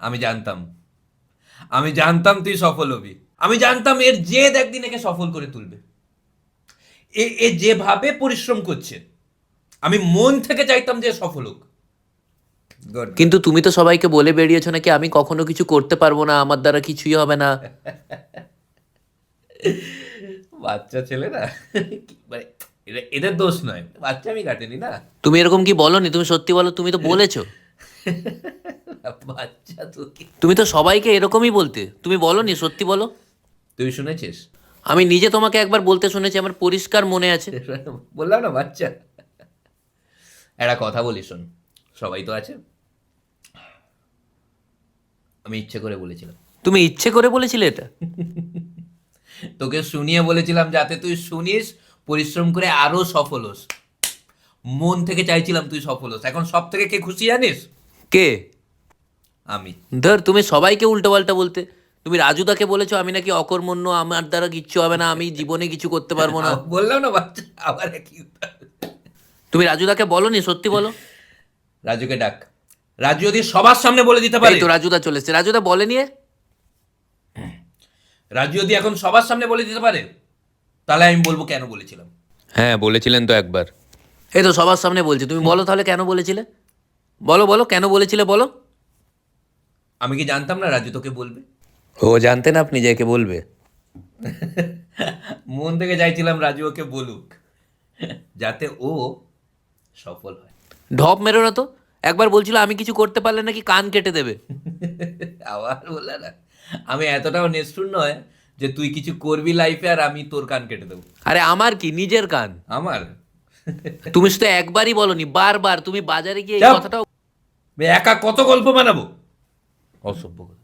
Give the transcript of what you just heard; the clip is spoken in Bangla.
আমি জানতাম, আমি জানতাম তুই সফল হবি। আমি জানতাম এর জেদ একদিন একে সফল করে তুলবে। এ এ যেভাবে পরিশ্রম করছে, আমি মন থেকে চাইতাম যে সফল হোক। গুড। কিন্তু তুমি তো সবাইকে বলে বেরিয়েছো নাকি আমি কখনো কিছু করতে পারবো না, আমার দ্বারা কিছুই হবে না। বাচ্চা ছেলে না, মানে এদের দোষ নয়, বাচ্চা আমি কাটেনি না। তুমি এরকম কি বলনি? তুমি সত্যি বলো, তুমি তো বলেছো। বাচ্চা তুই, তুমি তো সবাইকে এরকমই বলতে, তুমি বলনি, সত্যি বলো। তুই শুনেছিস? আমি নিজে তোমাকে একবার বলতে শুনেছি, আমার পরিষ্কার মনে আছে। বললাম না বাচ্চা। একটা কথা বলি শোন, সবাই তো আছে, আমি ইচ্ছে করে বলেছিলাম। তুমি ইচ্ছে করে বলেছিলে এটা? তোকে শুনিয়ে বলেছিলাম যাতে তুই শুনিস, পরিশ্রম করে আরো সফল হোস। মন থেকে চাইছিলাম তুই সফল হোস। এখন সব থেকে কে খুশি জানিস? কে? আমি। ধর, তুমি সবাইকে উল্টো পাল্টা বলতে। তুমি রাজুদাকে বলেছো আমি নাকি অকর্মণ্য, আমার দ্বারা কিচ্ছু হবে না, আমি জীবনে কিছু করতে পারবো না। বললাম না বাচ্চা, আবার একই উত্তর। তুমি রাজুদাকে বলনি, সত্যি বলো। রাজুকে ডাক, রাজু যদি সবার সামনে বলে দিতে এই পারে। তো রাজুদা চলে এসছে, রাজুদা বলেনি এ? রাজু যদি এখন সবার সামনে বলে দিতে পারে, তাহলে আমি বলবো কেন বলেছিলাম। হ্যাঁ, বলেছিলেন তো একবার। এই তো সবার সামনে বলছি, তুমি বলো তাহলে কেন বলেছিলে। বলো বলো, কেন বলেছিলে বলো। আমি কি জানতাম না রাজু তোকে বলবে? ও জানতেন আপনি যে একে বলবে? মন থেকে চাইছিলাম রাজু ওকে বলুক, যাতে ও সফল হয়। ঢপ মেরো না তো। একবার বলছিল আমি কিছু করতে পারলে নাকি কান কেটে দেবে। আবার বললে না, আমি এতটাও নিষ্ঠুর নয় যে তুই কিছু করবি লাইফে আর আমি তোর কান কেটে দেবো। আরে আমার কি, নিজের কান। আমার তুমি শুধু একবারই বলনি, বারবার। তুমি বাজারে গিয়ে এই চাপ। কথাটাও একা কত গল্প বানাবো, অসভ্য কথা।